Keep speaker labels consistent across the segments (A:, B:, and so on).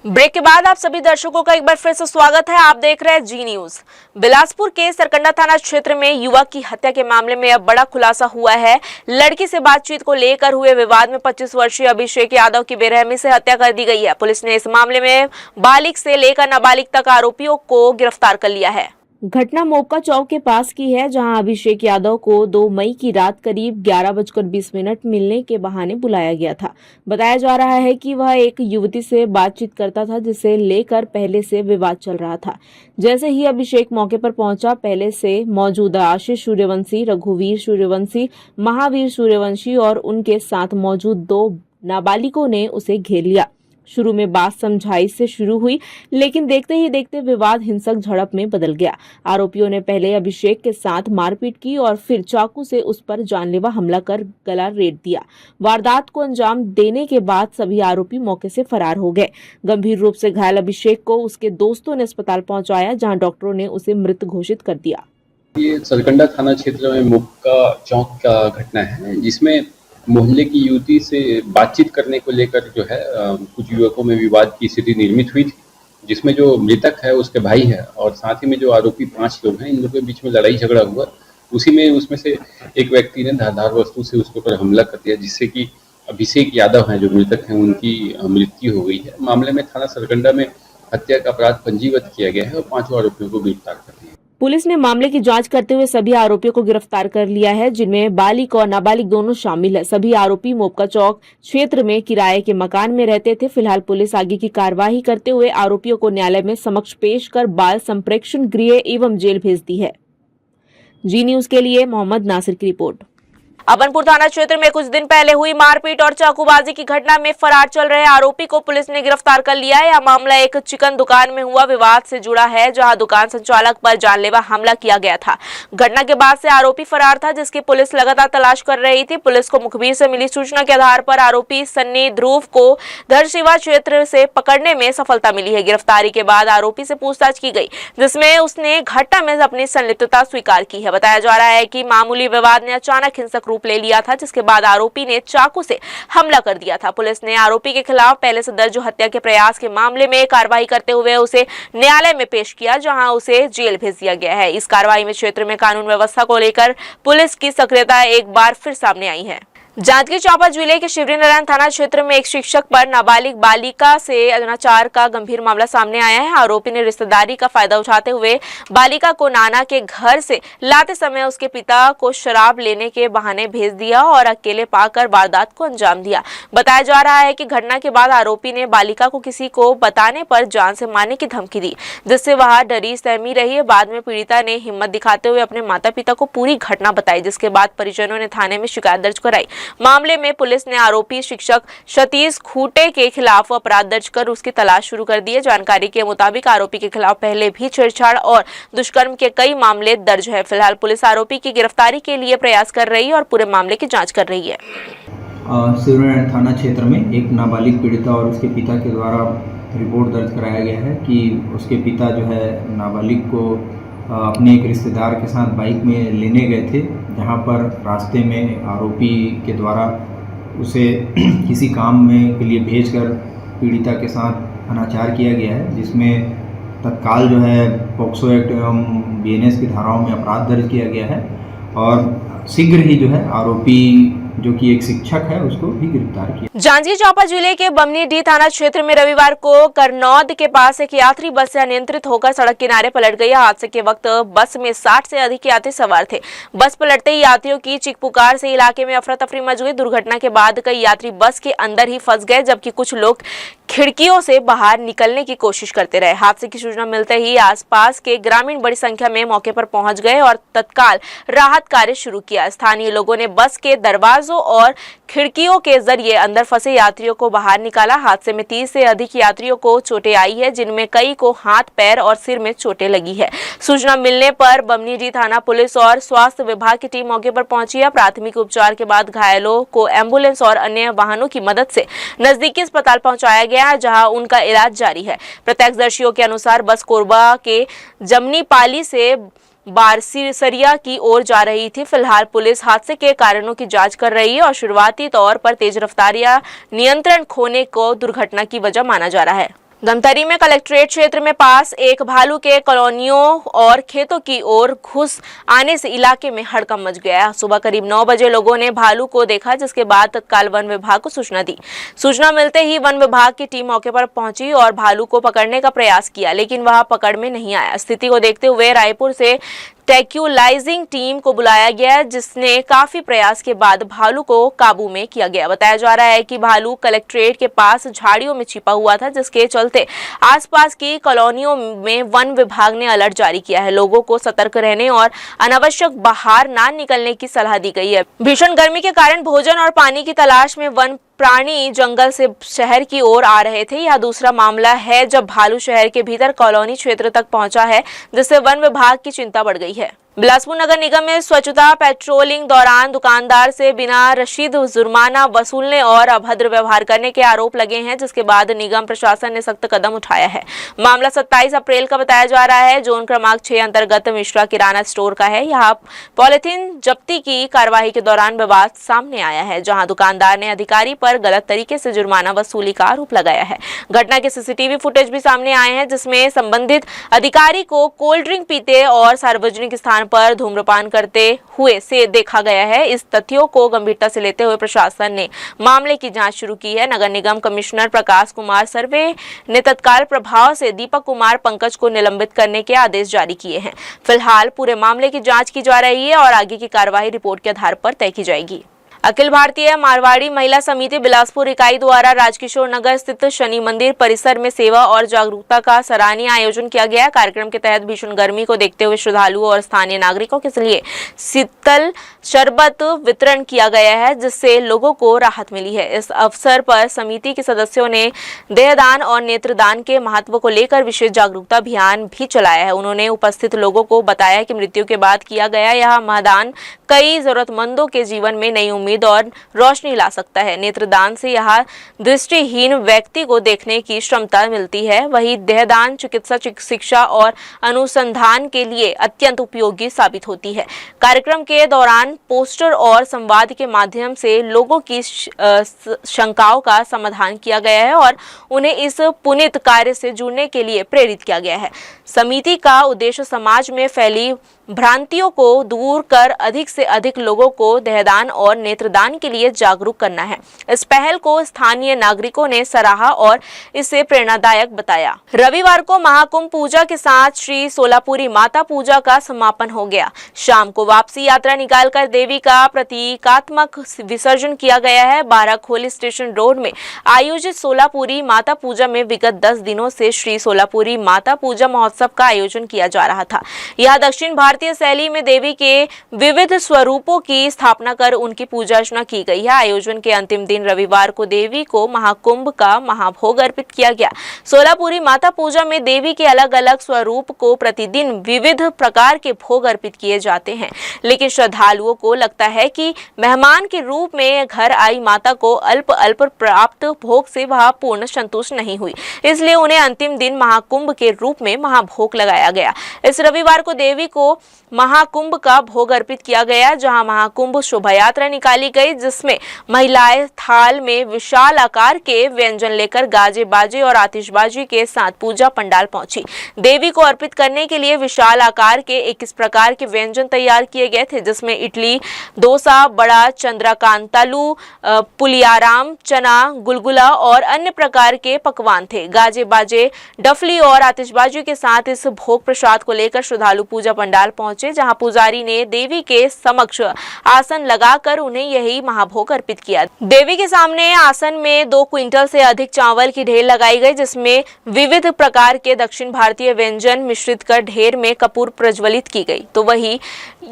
A: Break के बाद आप सभी दर्शकों का एक बार फिर से स्वागत है। आप देख रहे हैं जी न्यूज। बिलासपुर के सरकंडा थाना क्षेत्र में युवक की हत्या के मामले में अब बड़ा खुलासा हुआ है। लड़की से बातचीत को लेकर हुए विवाद में 25 वर्षीय अभिषेक यादव की बेरहमी से हत्या कर दी गई है। पुलिस ने इस मामले में बालिग से लेकर नाबालिग तक आरोपियों को गिरफ्तार कर लिया है। घटना मोका चौक के पास की है, जहां अभिषेक यादव को 2 मई की रात करीब 11:20 मिलने के बहाने बुलाया गया था। बताया जा रहा है कि वह एक युवती से बातचीत करता था, जिसे लेकर पहले से विवाद चल रहा था। जैसे ही अभिषेक मौके पर पहुंचा, पहले से मौजूद आशीष सूर्यवंशी, रघुवीर सूर्यवंशी, महावीर सूर्यवंशी और उनके साथ मौजूद 2 नाबालिगों ने उसे घेर लिया। शुरू में बात समझाइश से शुरू हुई, लेकिन देखते ही देखते विवाद हिंसक झड़प में बदल गया। आरोपियों ने पहले अभिषेक के साथ मारपीट की और फिर चाकू से उस पर जानलेवा हमला कर गला रेत दिया। वारदात को अंजाम देने के बाद सभी आरोपी मौके से फरार हो गए। गंभीर रूप से घायल अभिषेक को उसके दोस्तों ने अस्पताल पहुंचाया, जहां डॉक्टरों ने उसे मृत घोषित कर दिया।
B: ये सरकंडा थाना क्षेत्र में मोका चौक का घटना है, जिसमें मोहल्ले की युवती से बातचीत करने को लेकर जो है कुछ युवकों में विवाद की स्थिति निर्मित हुई थी, जिसमें जो मृतक है उसके भाई है और साथ ही में जो आरोपी 5 लोग हैं, इन लोगों के बीच में लड़ाई झगड़ा हुआ। उसी में उसमें से एक व्यक्ति ने धारदार वस्तु से उसके ऊपर हमला कर दिया, जिससे कि अभिषेक यादव हैं जो मृतक हैं, उनकी मृत्यु हो गई है। मामले में थाना सरकंडा में हत्या का अपराध पंजीबद्ध किया गया है और 5 आरोपियों को गिरफ्तार कर लिया।
A: पुलिस ने मामले की जांच करते हुए सभी आरोपियों को गिरफ्तार कर लिया है, जिनमें बालिग और नाबालिग दोनों शामिल है। सभी आरोपी मोका चौक क्षेत्र में किराए के मकान में रहते थे। फिलहाल पुलिस आगे की कार्यवाही करते हुए आरोपियों को न्यायालय में समक्ष पेश कर बाल संप्रेक्षण गृह एवं जेल भेज दी है। जी न्यूज के लिए मोहम्मद नासिर की रिपोर्ट। अबनपुर थाना क्षेत्र में कुछ दिन पहले हुई मारपीट और चाकूबाजी की घटना में फरार चल रहे आरोपी को पुलिस ने गिरफ्तार कर लिया है। यह मामला एक चिकन दुकान में हुआ विवाद से जुड़ा है, जहां दुकान संचालक पर जानलेवा हमला किया गया था। घटना के बाद से आरोपी फरार था, जिसकी पुलिस लगातार तलाश कर रही थी। पुलिस को मुखबिर से मिली सूचना के आधार पर आरोपी सन्नी ध्रुव को धरसीवा क्षेत्र से पकड़ने में सफलता मिली है। गिरफ्तारी के बाद आरोपी से पूछताछ की गई, जिसमें उसने घटना में अपनी संलिप्तता स्वीकार की है। बताया जा रहा है कि मामूली विवाद ने अचानक हिंसक ले लिया था, जिसके बाद आरोपी ने चाकू से हमला कर दिया था। पुलिस ने आरोपी के खिलाफ पहले से दर्ज हत्या के प्रयास के मामले में कार्रवाई करते हुए उसे न्यायालय में पेश किया, जहां उसे जेल भेज दिया गया है। इस कार्रवाई में क्षेत्र में कानून व्यवस्था को लेकर पुलिस की सक्रियता एक बार फिर सामने आई है। जांजगीर चांपा जिले के शिवरीनारायण थाना क्षेत्र में एक शिक्षक पर नाबालिग बालिका से अनाचार का गंभीर मामला सामने आया है। आरोपी ने रिश्तेदारी का फायदा उठाते हुए बालिका को नाना के घर से लाते समय उसके पिता को शराब लेने के बहाने भेज दिया और अकेले पाकर वारदात को अंजाम दिया। बताया जा रहा है कि घटना के बाद आरोपी ने बालिका को किसी को बताने पर जान से मारने की धमकी दी, जिससे वह डरी सहमी रही। बाद में पीड़िता ने हिम्मत दिखाते हुए अपने माता पिता को पूरी घटना बताई, जिसके बाद परिजनों ने थाने में शिकायत दर्ज कराई। मामले में पुलिस ने आरोपी शिक्षक सतीश खूटे के खिलाफ अपराध दर्ज कर उसकी तलाश शुरू कर दी है। जानकारी के मुताबिक आरोपी के खिलाफ पहले भी छेड़छाड़ और दुष्कर्म के कई मामले दर्ज है। फिलहाल पुलिस आरोपी की गिरफ्तारी के लिए प्रयास कर रही है और पूरे मामले की जांच कर रही है।
C: शिवरीनारायण थाना क्षेत्र में एक नाबालिग पीड़िता और उसके पिता के द्वारा रिपोर्ट दर्ज कराया गया है कि उसके पिता जो है नाबालिग को अपने एक रिश्तेदार के साथ बाइक में लेने गए थे, जहां पर रास्ते में आरोपी के द्वारा उसे किसी काम में के लिए भेजकर पीड़िता के साथ अनाचार किया गया है, जिसमें तत्काल जो है पॉक्सो एक्ट एवं BNS की धाराओं में अपराध दर्ज किया गया है और शीघ्र ही जो है आरोपी जो कि एक शिक्षक है उसको भी गिरफ्तार किया।
A: जांजगीर चांपा जिले के बमनीडीह थाना क्षेत्र में रविवार को करनौद के पास एक यात्री बस से अनियंत्रित होकर सड़क किनारे पलट गई। हादसे के वक्त बस में 60 से अधिक यात्री सवार थे। बस पलटते ही यात्रियों की चीख पुकार से इलाके में अफरा तफरी मच गई। दुर्घटना के बाद कई यात्री बस के अंदर ही फंस गए, जबकि कुछ लोग खिड़कियों से बाहर निकलने की कोशिश करते रहे। हादसे की सूचना मिलते ही आसपास के ग्रामीण बड़ी संख्या में मौके पर पहुंच गए और तत्काल राहत कार्य शुरू किया। स्थानीय लोगों ने बस के दरवाजों और खिड़कियों के जरिए अंदर फंसे यात्रियों को बाहर निकाला। हादसे में 30 से अधिक यात्रियों को चोटें आई है, जिनमें कई को हाथ, पैर और सिर में चोटें लगी है। सूचना मिलने पर बमनीडीह थाना पुलिस और स्वास्थ्य विभाग की टीम मौके पर पहुंची है। प्राथमिक उपचार के बाद घायलों को एम्बुलेंस और अन्य वाहनों की मदद से नजदीकी अस्पताल पहुंचाया गया है, जहां उनका इलाज जारी है। प्रत्यक्षदर्शियों के अनुसार बस कोरबा के जमनी पाली से बारसिरिया की ओर जा रही थी। फिलहाल पुलिस हादसे के कारणों की जांच कर रही है और शुरुआती तौर पर तेज रफ्तार या नियंत्रण खोने को दुर्घटना की वजह माना जा रहा है। धमतरी में कलेक्ट्रेट क्षेत्र में पास एक भालू के कॉलोनियों और खेतों की ओर घुस आने से इलाके में हड़कंप मच गया। सुबह करीब 9 बजे लोगों ने भालू को देखा, जिसके बाद तत्काल वन विभाग को सूचना दी। सूचना मिलते ही वन विभाग की टीम मौके पर पहुंची और भालू को पकड़ने का प्रयास किया, लेकिन वह पकड़ में नहीं आया। स्थिति को देखते हुए रायपुर से ट्रैक्यूलाइजिंग टीम को बुलाया गया, जिसने काफी प्रयास के बाद भालू को काबू में किया गया। बताया जा रहा है कि भालू कलेक्ट्रेट के पास झाड़ियों में छिपा हुआ था, जिसके चलते आसपास की कॉलोनियों में वन विभाग ने अलर्ट जारी किया है। लोगों को सतर्क रहने और अनावश्यक बाहर ना निकलने की सलाह दी गई है। भीषण गर्मी के कारण भोजन और पानी की तलाश में वन प्राणी जंगल से शहर की ओर आ रहे थे। यह दूसरा मामला है जब भालू शहर के भीतर कॉलोनी क्षेत्र तक पहुंचा है, जिससे वन विभाग की चिंता बढ़ गई है। बिलासपुर नगर निगम में स्वच्छता पेट्रोलिंग दौरान दुकानदार से बिना रसीद जुर्माना वसूलने और अभद्र व्यवहार करने के आरोप लगे हैं, जिसके बाद निगम प्रशासन ने सख्त कदम उठाया है। मामला 27 अप्रैल का बताया जा रहा है। जोन क्रमांक 6 अंतर्गत मिश्रा किराना स्टोर का है। यहाँ पॉलिथीन जब्ती की कार्यवाही के दौरान विवाद सामने आया है, जहाँ दुकानदार ने अधिकारी पर गलत तरीके से जुर्माना वसूली का आरोप लगाया है। घटना के सीसीटीवी फुटेज भी सामने आए हैं, जिसमें संबंधित अधिकारी को कोल्ड ड्रिंक पीते और सार्वजनिक स्थान पर धूम्रपान करते हुए से देखा गया है। इस तथ्यों को गंभीरता से लेते हुए प्रशासन ने मामले की जांच शुरू की है। नगर निगम कमिश्नर प्रकाश कुमार सर्वे ने तत्काल प्रभाव से दीपक कुमार पंकज को निलंबित करने के आदेश जारी किए हैं। फिलहाल पूरे मामले की जांच की जा रही है और आगे की कार्रवाई रिपोर्ट के आधार पर तय की जाएगी। अखिल भारतीय मारवाड़ी महिला समिति बिलासपुर इकाई द्वारा राजकिशोर नगर स्थित शनि मंदिर परिसर में सेवा और जागरूकता का सराहनीय आयोजन किया गया। कार्यक्रम के तहत भीषण गर्मी को देखते हुए श्रद्धालुओं और स्थानीय नागरिकों के लिए शीतल शरबत वितरण किया गया है, जिससे लोगों को राहत मिली है। इस अवसर पर समिति के सदस्यों ने देहदान और नेत्रदान के महत्व को लेकर विशेष जागरूकता अभियान भी चलाया है। उन्होंने उपस्थित लोगों को बताया कि मृत्यु के बाद किया गया यह महदान कई जरूरतमंदों के जीवन में नई उम्मीद और रोशनी ला सकता है। नेत्रदान से यह दृष्टिहीन व्यक्ति को देखने की क्षमता मिलती है। वहीं देहदान चिकित्सा शिक्षा और अनुसंधान के लिए अत्यंत उपयोगी साबित होती है। कार्यक्रम के दौरान पोस्टर और संवाद के माध्यम से लोगों की शंकाओं का समाधान किया गया है और उन्हें इस पुनीत कार्य से जुड़ने के लिए प्रेरित किया गया है। समिति का उद्देश्य समाज में फैली भ्रांतियों को दूर कर अधिक से अधिक लोगों को देहदान और नेत्रदान के लिए जागरूक करना है। इस पहल को स्थानीय नागरिकों ने सराहा और इसे प्रेरणादायक बताया। रविवार को महाकुंभ पूजा के साथ श्री सोलापुरी माता पूजा का समापन हो गया। शाम को वापसी यात्रा निकालकर देवी का प्रतीकात्मक विसर्जन किया गया है। बाराखोली स्टेशन रोड में आयोजित सोलापुरी माता पूजा में विगत 10 दिनों से श्री सोलापुरी माता पूजा महोत्सव का आयोजन किया जा रहा था। यह दक्षिण भारतीय शैली में देवी के विविध स्वरूपों की स्थापना कर उनकी पूजा अर्चना की गई है। आयोजन के अंतिम दिन रविवार को देवी को महाकुंभ का महाभोग अर्पित किया गया। सोलापुरी माता पूजा में देवी के अलग अलग स्वरूप को प्रतिदिन विविध प्रकार के भोग अर्पित किए जाते हैं, लेकिन श्रद्धालुओं को लगता है कि मेहमान के रूप में घर आई माता को अल्प अल्प प्राप्त भोग से वह पूर्ण संतुष्ट नहीं हुई, इसलिए उन्हें अंतिम दिन महाकुंभ के रूप में महाभोग लगाया गया। इस रविवार को देवी को महाकुंभ का भोग अर्पित किया गया, जहां महाकुंभ शोभा यात्रा निकाली गई, जिसमें महिलाएं थाल में विशाल आकार के व्यंजन लेकर गाजे बाजे और आतिशबाजी के साथ पूजा पंडाल पहुंची। देवी को अर्पित करने के लिए विशाल आकार के 21 प्रकार के व्यंजन तैयार किए गए थे, जिसमें इडली, डोसा, बड़ा, चंद्रकांतालू, पुलियाराम, चना, गुलगुला और अन्य प्रकार के पकवान थे। गाजे बाजे, डफली और आतिशबाजी के साथ इस भोग प्रसाद को लेकर श्रद्धालु पूजा पंडाल पहुंचे, जहां पुजारी ने देवी के समक्ष आसन लगाकर उन्हें यही महाभोग अर्पित किया। देवी के सामने आसन में 2 क्विंटल से अधिक चावल की ढेर लगाई गई, जिसमें विविध प्रकार के दक्षिण भारतीय व्यंजन मिश्रित कर ढेर में कपूर प्रज्वलित की गई। तो वही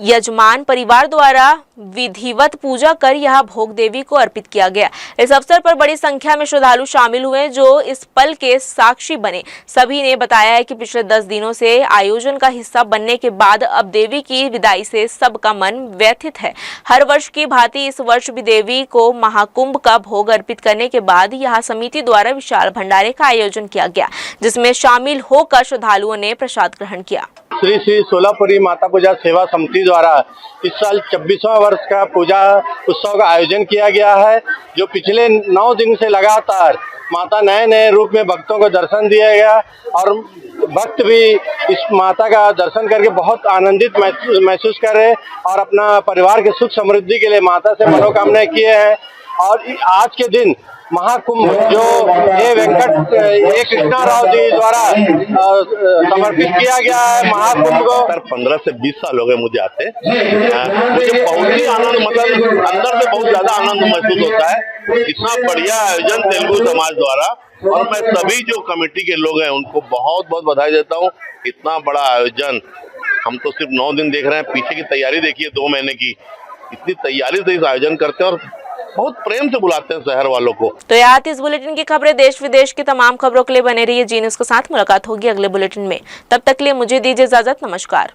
A: यजमान परिवार द्वारा विधिवत पूजा कर यह भोग देवी को अर्पित किया गया। इस अवसर पर बड़ी संख्या में श्रद्धालु शामिल हुए, जो इस पल के साक्षी बने। सभी ने बताया है कि पिछले 10 दिनों से आयोजन का हिस्सा बनने के बाद अब देवी की विदाई से सबका मन व्यथित है। हर वर्ष की भांति इस वर्ष भी देवी को महाकुंभ का भोग अर्पित करने के बाद यह समिति द्वारा विशाल भंडारे का आयोजन किया गया, जिसमें शामिल होकर श्रद्धालुओं ने प्रसाद ग्रहण किया।
D: श्री श्री सोलापुरी माता पूजा सेवा समिति द्वारा इस साल 26वां वर्ष का पूजा उत्सव का आयोजन किया गया है, जो पिछले 9 दिन से लगातार माता नए नए रूप में भक्तों को दर्शन दिया गया और भक्त भी इस माता का दर्शन करके बहुत आनंदित महसूस कर रहे और अपना परिवार के सुख समृद्धि के लिए माता से मनोकामनाएं किए हैं। और आज के दिन महाकुंभ जो ए कृष्णा राव जी द्वारा समर्पित किया गया है महाकुंभ को
E: 15 से 20 साल हो गए मुझे आते। मुझे बहुत ही आनंद, मतलब अंदर से बहुत ज्यादा आनंद महसूस होता है। इतना बढ़िया आयोजन तेलुगु समाज द्वारा, और मैं सभी जो कमेटी के लोग हैं उनको बहुत बहुत बधाई देता हूँ। इतना बड़ा आयोजन, हम तो सिर्फ 9 दिन देख रहे हैं, पीछे की तैयारी देखिए 2 महीने की। इतनी तैयारी से इस आयोजन करते हैं और बहुत प्रेम से बुलाते हैं शहर वालों को।
A: तो यहाँ थी इस बुलेटिन की खबरें। देश विदेश की तमाम खबरों के लिए बने रहिए जी न्यूज़ के साथ। मुलाकात होगी अगले बुलेटिन में, तब तक के लिए मुझे दीजिए इजाजत। नमस्कार।